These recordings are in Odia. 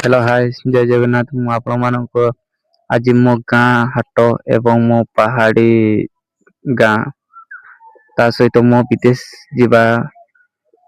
हेलो हाय जय जगन्नाथ ମୁଁ ଆପଣମାନଙ୍କ ଆଜି ମୋ ଗାଁ ହାଟ ଏବଂ ମୋ ପାହାଡି ଗାଁ ତା ସହିତ ମୋ ବିଦେଶ ଯିବା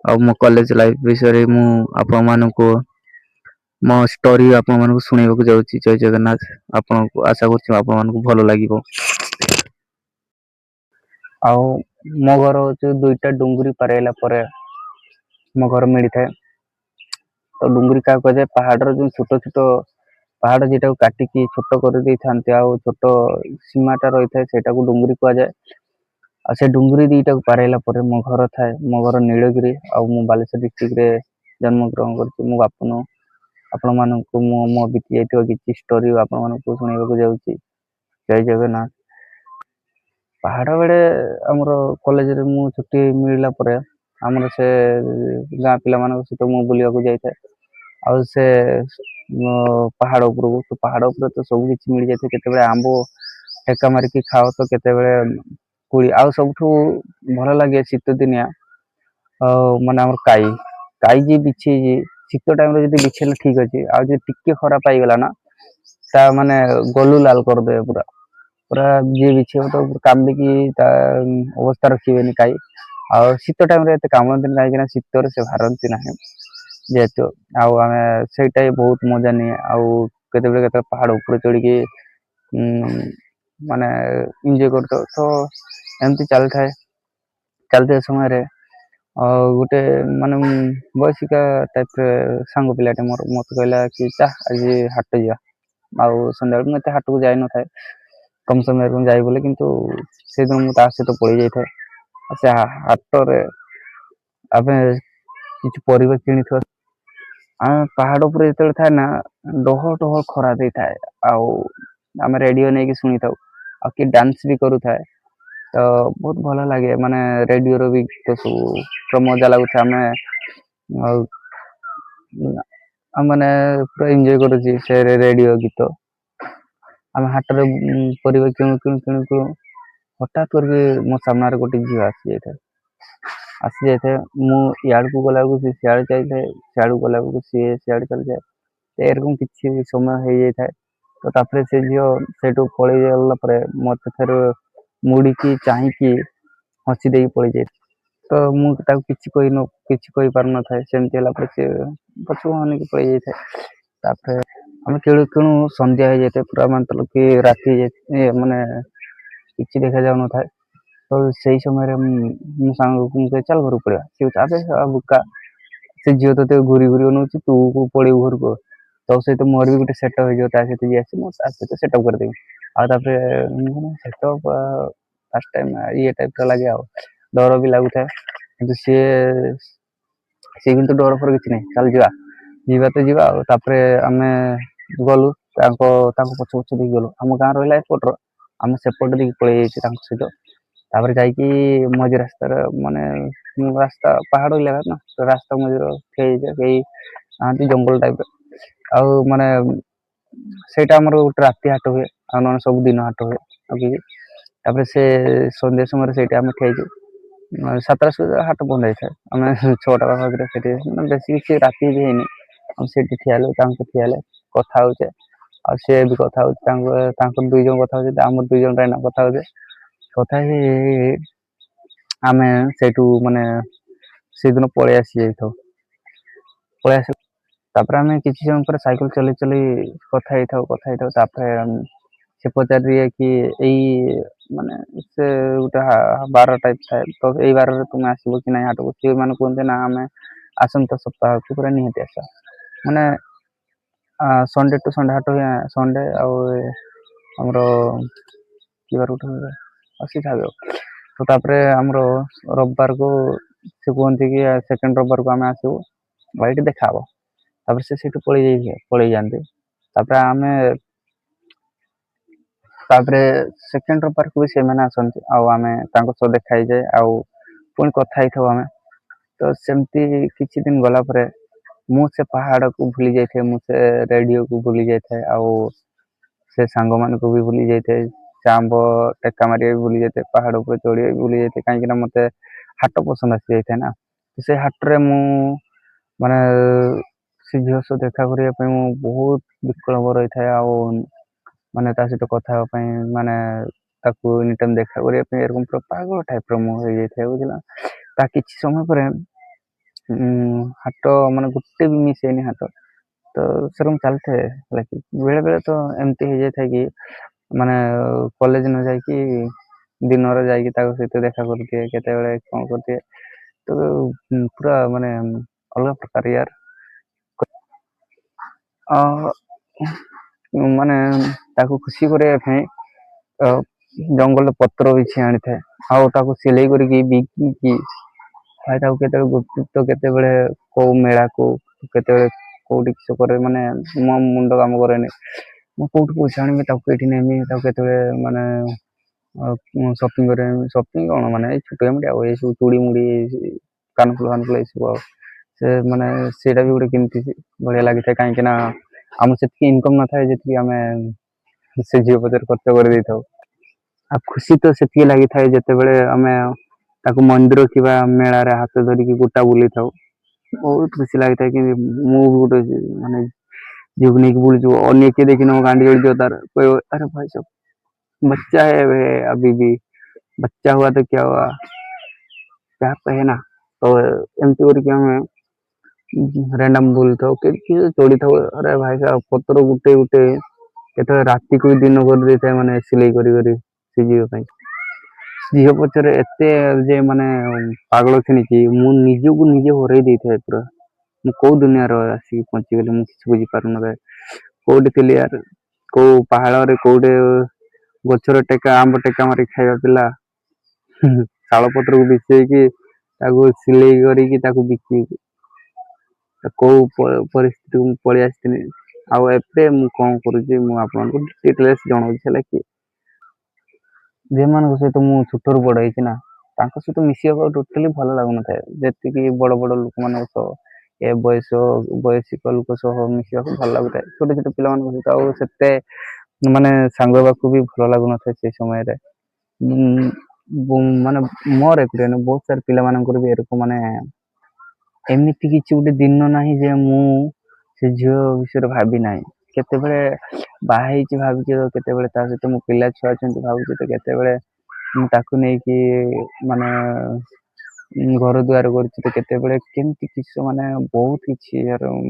ଆଉ ମୋ କଲେଜ ଲାଇଫ ବିଷୟରେ ମୁଁ ଆପଣମାନଙ୍କୁ ମୋ ଷ୍ଟୋରି ଆପଣମାନଙ୍କୁ ଶୁଣେଇବାକୁ ଯାଉଛି। ଜୟ ଜଗନ୍ନାଥ। ଆପଣଙ୍କୁ ଆଶା କରୁଛି ଆପଣମାନଙ୍କୁ ଭଲ ଲାଗିବ। ଆଉ ମୋ ଘର ହଉଛି ଦୁଇଟା ଡୁଙ୍ଗୁରି ପାରେଇଲା ପରେ ମୋ ଘର ମିଳିଥାଏ। ତ ଡୁଙ୍ଗୁରି କାହାକୁ କୁହାଯାଏ? ପାହାଡର ଯୋଉ ଛୋଟ ଛୋଟ ପାହାଡ ଯେଟାକୁ କାଟିକି ଛୋଟ କରିଦେଇଥାନ୍ତି ଆଉ ଛୋଟ ସୀମାଟା ରହିଥାଏ ସେଇଟାକୁ ଡୁଙ୍ଗୁରି କୁହାଯାଏ। ଆଉ ସେ ଡୁଙ୍ଗୁରି ଦିଟାକୁ ପାରେଇଲା ପରେ ମୋ ଘର ଥାଏ। ମୋ ଘର ନୀଳଗିରି ଆଉ ମୁଁ ବାଲେଶ୍ୱର ଡିଷ୍ଟ୍ରିକ୍ଟରେ ଜନ୍ମଗ୍ରହଣ କରିଛି। ମୁଁ ଆପଣମାନଙ୍କୁ ମୁଁ ମୋ ବିତି ଯାଇଥିବା କିଛି ଷ୍ଟୋରି ଆପଣମାନଙ୍କୁ ଶୁଣେଇବାକୁ ଯାଉଛି। ଜୟ ଜଗନ୍ନାଥ। ପାହାଡ ବେଳେ ଆମର କଲେଜରେ ମୁଁ ଛୁଟି ମିଳିଲା ପରେ ଆମର ସେ ଗାଁ ପିଲାମାନଙ୍କ ସହିତ ମୁଁ ବୁଲିବାକୁ ଯାଇଥାଏ। ଆଉ ସେ ପାହାଡ ଉପରକୁ ତ ପାହାଡ ଉପରେ ତ ସବୁ କିଛି ମିଳିଯାଇଥାଏ। କେତେବେଳେ ଆମ୍ବ ଟେକା ମାରିକି ଖାଅ ତ କେତେବେଳେ କୁଳି ଆଉ ସବୁଠୁ ଭଲ ଲାଗେ ଶୀତ ଦିନିଆ ମାନେ ଆମର କାଇ ଯିଏ ବିଛେଇଛି ଶୀତ ଟାଇମ ରେ ଯଦି ବିଛେଇଲେ ଠିକ ଅଛି ଆଉ ଯଦି ଟିକେ ଖରା ପାଇଗଲା ନା ତା ମାନେ ଗଲୁ ଲାଲ କରିଦେବେ ପୁରା। ପୁରା ଯିଏ ବିଛେଇବ ତ କାନ୍ଦିକି ତା ଅବସ୍ଥା ରଖିବେନି କାଇ। ଆଉ ଶୀତ ଟାଇମ ରେ ଏତେ କାମୁଡନ୍ତିନି କାହିଁକି ନା ଶୀତରେ ସେ ବାହାରନ୍ତି ନାହିଁ ଯେହେତୁ। ଆଉ ଆମେ ସେଇଟା ବି ବହୁତ ମଜା ନିଏ ଆଉ କେତେବେଳେ ପାହାଡ ଉପରେ ଚଢିକି ମାନେ ଏଞ୍ଜୟ କରିଥାଉ ତ ଏମିତି ଚାଲିଥିବା ସମୟରେ ଗୋଟେ ମାନେ ବୟସିକା ଟାଇପରେ ସାଙ୍ଗ ପିଲାଟେ ମୋର ମତେ କହିଲା କି ଆଜି ହାଟ ଯିବା। ଆଉ ସନ୍ଧ୍ୟାବେଳେ ମୁଁ ଏତେ ହାଟକୁ ଯାଇନଥାଏ। କମ ସମୟରେ ମୁଁ ଯାଇ ବୋଲି କିନ୍ତୁ ସେଇଦିନ ମୁଁ ତା ସହିତ ପଳେଇ ଯାଇଥାଏ। ଆଉ ସେ ହାଟରେ ଆମେ କିଛି ପରିବା କିଣିଥିବା ଆମେ ପାହାଡ ଉପରେ ଯେତେବେଳେ ଥାଏ ନା ଡହ ଡହ ଖରା ଦେଇଥାଏ ଆଉ ଆମେ ରେଡିଓ ନେଇକି ଶୁଣିଥାଉ ଆଉ କିଏ ଡ୍ୟାନ୍ସ ବି କରୁଥାଏ। ତ ବହୁତ ଭଲ ଲାଗେ ମାନେ ରେଡିଓର ବି ଗୀତ ସବୁ ତ ମଜା ଲାଗୁଥାଏ। ଆମେ ଆଉ ମାନେ ପୁରା ଏଞ୍ଜୟ କରୁଛି ସେ ରେଡିଓ ଗୀତ। ଆମେ ହାଟରେ ପରିବା କିଣୁ ହଠାତ୍ କରିକି ମୋ ସାମ୍ନାରେ ଗୋଟେ ଝିଅ ଆସିଯାଇଥାଏ ମୁଁ ଇଆଡକୁ ଗଲାବେଳକୁ ସିଏ ସିଆଡେ ଯାଇଥାଏ ସିଆଡକୁ ଗଲାବେଳକୁ ସିଏ ସିଆଡେ ଚାଲିଯାଏ। ଏରକମ କିଛି ସମୟ ହେଇଯାଇଥାଏ। ତ ତାପରେ ସେ ଝିଅ ସେଇଠୁ ପଳେଇ ଗଲା ପରେ ମତେ ଫେର ମୁଡିକି ଚାହିଁକି ହସି ଦେଇକି ପଳେଇଯାଏ। ତ ମୁଁ ତାକୁ କିଛି କହିପାରୁନଥାଏ ସେମିତି ହେଲା ପରେ ସେ ପଛକୁ ଅନେଇକି ପଳେଇ ଯାଇଥାଏ। ତାପରେ ଆମେ କିଣୁ କିଣୁ ସନ୍ଧ୍ୟା ହେଇଯାଇଥାଏ ପୁରା ମାନେ କି ରାତି ହେଇଯାଇଥାଏ ମାନେ କିଛି ଦେଖା ଯାଉନଥାଏ। ତ ସେଇ ସମୟରେ ମୋ ସାଙ୍ଗକୁ ମୁଁ କହେ ଚାଲ ଘରକୁ ପଳେଇବା ସେ କହୁଛି ଆବେ ଶଳା ବୋକା ସେ ଝିଅ ତତେ ଘୁରି ଘୁରି ଅନଉଛି ତୁ ପଳେଇବୁ ଘରକୁ। ତୋ ସହିତ ମୋର ବି ଗୋଟେ ସେଟପ ହେଇଯିବ ତା ସହିତ ଯିଏ ଆସିବ ମୁଁ ତା ସହିତ ସେଟଅପ୍ କରିଦେବି। ଆଉ ତାପରେ ସେଟଅପ୍ ଫାଷ୍ଟ ଟାଇମ ଇଏ ଟାଇପର ଲାଗେ ଆଉ ଡର ବି ଲାଗୁଥାଏ କିନ୍ତୁ ସିଏ କିନ୍ତୁ ଡର ଫର କିଛି ନାହିଁ ଚାଲ ଯିବା। ଯିବା ତ ଯିବା ଆଉ ତାପରେ ଆମେ ଗଲୁ ତାଙ୍କ ପଛ ପଛ ଦେଇକି ଗଲୁ ଆମ ଗାଁ ରହିଲା ଏପଟର ଆମେ ସେପଟ ଦେଇକି ପଳେଇ ଯାଇଛୁ ତାଙ୍କ ସହିତ। ତାପରେ ଯାଇକି ମଝି ରାସ୍ତାରେ ମାନେ ରାସ୍ତା ପାହାଡ ଇଲାକା ନା ରାସ୍ତା ମଝିରେ ଠିଆ ହେଇଯାଇଥିବା କେହି ନାହାନ୍ତି ଜଙ୍ଗଲ ଟାଇପର ଆଉ ମାନେ ସେଇଟା ଆମର ଗୋଟେ ରାତି ହାଟ ହୁଏ ଆଉ ନହେଲେ ସବୁ ଦିନ ହାଟ ହୁଏ ଆଉ ତାପରେ ସେ ସନ୍ଧ୍ୟା ସମୟରେ ସେଇଠି ଆମେ ଠିଆ ହେଇଛୁ। ସାତଟା ସୁଦ୍ଧା ହାଟ ବନ୍ଦ ହେଇଥାଏ ଆମେ ଛଅଟା ପାଖାପାଖିରେ ସେଠି ବେଶୀ କିଛି ରାତି ବି ହେଇନି। ଆଉ ସେଠି ଠିଆ ହେଲୁ ତାଙ୍କ ଠିଆ ହେଲେ କଥା ହଉଛେ ଆଉ ସିଏ ବି କଥା ହଉଛି ତାଙ୍କର ଦୁଇ ଜଣ କଥା ହଉଛନ୍ତି ଆମର ଦୁଇ ଜଣ ଏଇନା କଥା ହଉଛେ। କଥା ହେଇ ଆମେ ସେଇଠୁ ମାନେ ସେଇଦିନ ପଳେଇ ଆସି ଯାଇଥାଉ ପଳେଇ ଆସ ତାପରେ ଆମେ କିଛି ସମୟ ପରେ ସାଇକେଲ ଚଲେଇ ଚଲେଇ କଥା ହେଇଥାଉ ତାପରେ ସେ ପଚାରିଦିଏ କି ଏଇ ମାନେ ସେ ଗୋଟେ ବାର ଟାଇପ ଥାଏ ତ ଏଇ ବାରରେ ତୁମେ ଆସିବ କି ନାଇଁ ହାଟକୁ ସିଏ ମାନେ କୁହନ୍ତି ନା ଆମେ ଆସନ୍ତା ସପ୍ତାହକୁ ପୁରା ନିହାତି ଆସିବା ମାନେ ସଣ୍ଡେ ଟୁ ସଣ୍ଡେ ହାଟ ହୁଏ ସଣ୍ଡେ ଆଉ ଆମର କି ବାର ଗୋଟେ ତ ତାପରେ ଆମର ରବିବାରକୁ ସେ କୁହନ୍ତି କି ସେକେଣ୍ଡ ରବିବାରକୁ ଆମେ ଆସିବୁ ଆଉ ଏଇଠି ଦେଖାହବ। ତାପରେ ସେ ସେଇଠୁ ପଳେଇ ଯାଆନ୍ତି ତାପରେ ତାପରେ ସେକେଣ୍ଡ ରବିବାରକୁ ବି ସେମାନେ ଆସନ୍ତି ଆଉ ଆମେ ତାଙ୍କ ସହ ଦେଖା ହେଇଯାଏ ଆଉ ପୁଣି କଥା ହେଇଥାଉ ଆମେ ତ ସେମିତି କିଛି ଦିନ ଗଲା ପରେ ମୁଁ ସେ ପାହାଡକୁ ଭୁଲି ଯାଇଥାଏ ମୁଁ ସେ ରେଡିଓକୁ ଭୁଲି ଯାଇଥାଏ ଆଉ ସେ ସାଙ୍ଗ ମାନଙ୍କୁ ବି ଭୁଲି ଯାଇଥାଏ। ସେ ଆମ୍ବ ଟେକା ମାରିବା ବି ଭୁଲି ଯାଇଥାଏ ପାହାଡ ଉପରେ ଚଢିବା ବି ଭୁଲି ଯାଇଥାଏ କାହିଁକି ନା ମତେ ହାଟ ପସନ୍ଦ ଆସି ଯାଇଥାଏ ନା ସେ ହାଟରେ ମୁଁ ମାନେ ସେ ଝିଅ ସହ ଦେଖା କରିବା ପାଇଁ ମୁଁ ବହୁତ ବିକଳ୍ପ ରହିଥାଏ ଆଉ ମାନେ ତା ସହିତ କଥା ହେବା ପାଇଁ ମାନେ ତାକୁ ଏନି ଟାଇମ୍ ଦେଖା କରିବା ପାଇଁ ଏରକମ ପୁରା ପାଗଳ ଟାଇପର ମୁଁ ହେଇଯାଇଥାଏ ବୁଝିଲ। ତା କିଛି ସମୟ ପରେ ହାତ ମାନେ ଗୋଟେ ବି ମିସ୍ ହେଇନି ହାତ। ତ ସେରକମ ଚାଲିଥାଏ ହେଲା କି ବେଳେ ବେଳେ ତ ଏମିତି ହେଇଯାଇଥାଏ କି ମାନେ କଲେଜ ନ ଯାଇକି ଦିନରେ ଯାଇକି ତାଙ୍କ ସହିତ ଦେଖା କରୁଦିଏ କେତେବେଳେ କଣ କରୁଦିଏ ତ ପୁରା ମାନେ ଅଲଗା ପ୍ରକାର ୟାର ଅ ମାନେ ତାକୁ ଖୁସି କରିବା ପାଇଁ ଅ ଜଙ୍ଗଲର ପତ୍ର କିଛି ଆଣିଥାଏ ଆଉ ତାକୁ ସିଲେଇ କରିକି ବିକିକି ଭାଇ ତାକୁ କେତେବେଳେ ଗୁପଚୁପ କେତେବେଳେ କୋଉ ମେଳାକୁ କେତେବେଳେ କୋଉଠି କିଷ କରେ ମାନେ ମୋ ମୁଣ୍ଡ କାମ କରେନି। ମୁଁ କୋଉଠୁ ପଇସା ଆଣିବି ତାକୁ ଏଇଠି ନେମି ତାକୁ କେତେବେଳେ ମାନେ ସପିଂ କରିବା ସପିଂ କଣ ମାନେ ଏଇ ଛୋଟ ଏମିତି ଆଉ ଏଇ ସବୁ ଚୁଡ଼ି ମୁଡି କାନଫୁଲ ଫାନଫୁଲ ଏଇ ସବୁ ଆଉ ସେ ମାନେ ସେଇଟା ବି ଗୋଟେ କେମିତି ବଢିଆ ଲାଗିଥାଏ କାହିଁକି ନା ଆମର ସେତିକି ଇନକମ ନଥାଏ ଯେତିକି ଆମେ ସେ ଝିଅ ପଛରେ ଖର୍ଚ୍ଚ କରିଦେଇଥାଉ। ଆଉ ଖୁସି ତ ସେତିକି ଲାଗିଥାଏ ଯେତେବେଳେ ଆମେ ତାକୁ ମନ୍ଦିର କିମ୍ବା ମେଳାରେ ହାତ ଧରିକି ଗୋଟା ବୁଲେଇଥାଉ ବହୁତ ଖୁସି ଲାଗିଥାଏ କି ମୁଁ ବି ଗୋଟେ ମାନେ ଝିଅକୁ ନେଇକି ବୁଲୁଥିବ ଅନ୍ୟ କିଏ ଦେଖିନି ମୋ ଗାଣ୍ଡି ଜଳିଯିବ ତାର କହିବ ଆରେ ଭାଇ ସାବ बच्चा है वे अभी भी बच्चा हुआ तो क्या हुआ क्या कहे ना तो एमती करके हमें रैंडम बुलଥାଉ କି ଚଢିଥାଉ ଆରେ ଭାଇ ସାବ ପତ୍ର ଗୁଟେ ଗୁଟେ କେତେବେଳେ ରାତିକୁ ବି ଦିନ କରିଦେଇଥାଏ ମାନେ ସିଲେଇ କରି କରି ସେ ଝିଅ ପାଇଁ ଝିଅ ପଛରେ ଏତେ ଯେ ମାନେ ପାଗଳ କିଣିକି ମୁଁ ନିଜକୁ ନିଜେ ହରେଇ ଦେଇଥାଏ ପୁରା ମୁଁ କୋଉ ଦୁନିଆରେ ଆସିକି ପହଞ୍ଚିଗଲି ମୁଁ କିଛି ବୁଝିପାରୁନଥାଏ କୋଉଠି ଥିଲି ୟାର କୋଉ ପାହାଳରେ କୋଉଠି ଗଛର ଟେକା ଆମ୍ବ ଟେକା ମାରି ଖାଇବା ପିଲା ଶାଳ ପତ୍ରକୁ ବିଛେଇକି ତାକୁ ସିଲେଇ କରିକି ତାକୁ ବିକିବି କୋଉ ପରିସ୍ଥିତିକୁ ମୁଁ ପଳେଇ ଆସିଥିଲି ଆଉ ଏବେ ମୁଁ କଣ କରୁଛି ମୁଁ ଆପଣଙ୍କୁ ଡିଟେଲସ ଜଣଉଛି ହେଲା କି ଯେଉଁମାନଙ୍କ ସହିତ ମୁଁ ଛୋଟରୁ ବଡ ହେଇଛି ନା ତାଙ୍କ ସହିତ ମିଶିବାକୁ ଟୋଟାଲି ଭଲ ଲାଗୁନଥାଏ ଯେତିକି ବଡ ବଡ ଲୋକମାନଙ୍କ ସହ ଏ ବୟସିକ ଲୋକ ସହ ମିଶିବାକୁ ଭଲ ଲାଗୁଥାଏ ଛୋଟ ଛୋଟ ପିଲାମାନଙ୍କ ସହିତ ଆଉ ସେତେ ମାନେ ସାଙ୍ଗ ହେବାକୁ ବି ଭଲ ଲାଗୁନଥାଏ ସେଇ ସମୟରେ ମାନେ ମୋର ଏକୁଟିଆ ନୁହେଁ ବହୁତ ସାରା ପିଲାମାନଙ୍କର ବି ଏରକ ମାନେ ଏମିତି କିଛି ଗୋଟେ ଦିନ ନାହିଁ ଯେ ମୁଁ ସେ ଝିଅ ବିଷୟରେ ଭାବି ନାହିଁ କେତେବେଳେ ବାହା ହେଇଛି ଭାବିଛି ତ କେତେବେଳେ ତା ସହିତ ମୋ ପିଲା ଛୁଆ ଅଛନ୍ତି ଭାବୁଛି ତ କେତେବେଳେ ମୁଁ ତାକୁ ନେଇକି ମାନେ ଘର ଦୁଆର କରୁଛି ତ କେତେବେଳେ କେମିତି କିଛି ମାନେ ବହୁତ କିଛି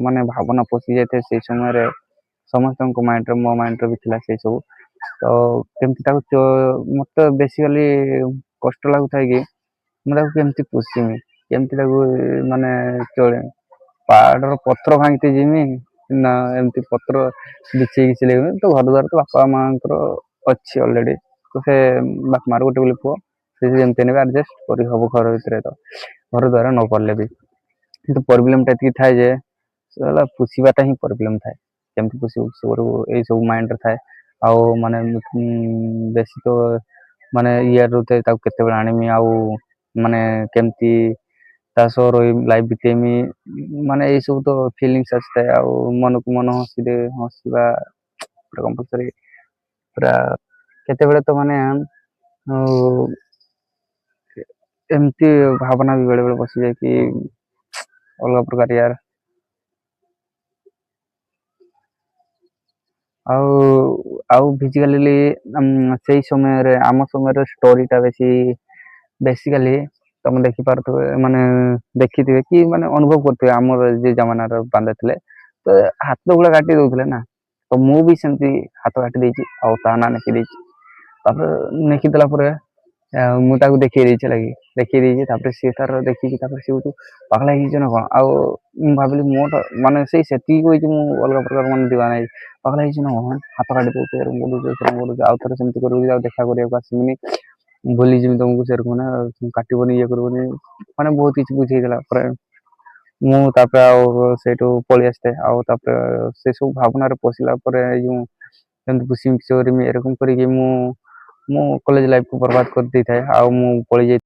ମାନେ ଭାବନା ପଶି ଯାଇଥାଏ ସେଇ ସମୟରେ ସମସ୍ତଙ୍କ ମାଇଣ୍ଡରେ ମୋ ମାଇଣ୍ଡରେ ବି ଥିଲା ସେଇ ସବୁ ତ କେମିତି ତାକୁ ମତେ ବେସିକାଲି କଷ୍ଟ ଲାଗୁଥାଏ କି ମୁଁ ତାକୁ କେମିତି ପୋଷିମି କେମିତି ତାକୁ ମାନେ ଚଳେ ପାହାଡର ପତ୍ର ଭାଙ୍ଗିତେ ଯିମି ନା ଏମିତି ପତ୍ର ବିଛେଇକି ସିଲେଇ ତ ଘର ଦ୍ୱାର ତ ବାପା ମାଙ୍କର ଅଛି ଅଲରେଡି ତ ସେ ବାପା ମାର ଗୋଟେ ବୋଲି ପୁଅ ସେ ଯେମିତି ନେବେ ଆଡଜଷ୍ଟ କରି ହବ ଘର ଭିତରେ ତ ଘର ଦ୍ୱାର ନ କଲେ ବି କିନ୍ତୁ ପ୍ରୋବ୍ଲେମ ଟା ଏତିକି ଥାଏ ଯେ ପୋଷିବାଟା ହିଁ ପ୍ରୋବ୍ଲେମ ଥାଏ କେମିତି ପୋଷିବୁ ଏଇ ସବୁ ମାଇଣ୍ଡରେ ଥାଏ ଆଉ ମାନେ ବେଶୀ ତ ମାନେ ଇଏ ରହୁଥାଏ ତାକୁ କେତେବେଳେ ଆଣିମି ଆଉ ମାନେ କେମିତି ତା ସହ ରହି ଲାଇଫ ବିତେଇମି ମାନେ ଏଇ ସବୁ ତ ଫିଲିଙ୍ଗସ ଆସିଥାଏ ଆଉ ମନକୁ ମନ ହସିବା କମ୍ପଲସରି ପୁରା କେତେବେଳେ ତ ମାନେ ଆଉ ଏମିତି ଭାବନା ବି ବେଳେ ବେଳେ ପଶିଯାଏ କି ଅଲଗା ପ୍ରକାର ୟାର ଆଉ ଆଉ ଫିଜିକାଲି ସେଇ ସମୟରେ ଆମ ସମୟରେ ଷ୍ଟୋରି ଟା ବେଶୀ ବେସିକାଲି ତମେ ଦେଖିପାରୁଥିବେ ମାନେ ଦେଖିଥିବେ କି ମାନେ ଅନୁଭବ କରୁଥିବେ ଆମର ଯିଏ ଜମାନାର ବାନ୍ଧା ଥିଲେ ତ ହାତ ଗୁଡା କାଟି ଦଉଥିଲେ ନା ତ ମୁଁ ବି ସେମିତି ହାତ କାଟି ଦେଇଛି ଆଉ ତା ନା ଲେଖି ଦେଇଛି ତାପରେ ଲେଖିଦେଲା ପରେ ମୁଁ ତାକୁ ଦେଖେଇ ଦେଇଛି ଲାଗି ଦେଖେଇ ଦେଇଛି ତାପରେ ସିଏ ତାର ଦେଖିକି ତାପରେ ସିଏ କହୁଛି ପାଗଲା ହେଇଯାଇଛି ନା କଣ ଆଉ ମୁଁ ଭାବିଲି ମୋ ମାନେ ସେଇ ସେତିକି କହିଛି ମୁଁ ଅଲଗା ପ୍ରକାର ମାନେ ଦିବାନା ହେଇଛି ପାଗଲା ହେଇଛି ନା କଣ ହାତ କାଟି ଦଉଛି ଆଉ ଥରେ ସେମିତି କରିବୁ ଆଉ ଦେଖା କରିବାକୁ ଆସିବିନି ଭୁଲିଯିବି ତମକୁ ସେରକମ ନା କାଟିବନି ଇଏ କରିବନି ମାନେ ବହୁତ କିଛି ବୁଝେଇଥିଲା ପରେ ମୁଁ ତାପରେ ଆଉ ସେଇଠୁ ପଳେଇ ଆସିଥାଏ ଆଉ ତାପରେ ସେ ସବୁ ଭାବନାରେ ପଶିଲା ପରେ ଏଇ ଯୋଉ ଏମିତି ଖୁସି ମିସି ଏରକମ କରିକି ମୁଁ କଲେଜ ଲାଇଫକୁ ବର୍ବାଦ କରିଦେଇଥାଏ ଆଉ ମୁଁ ପଳେଇ ଯାଇ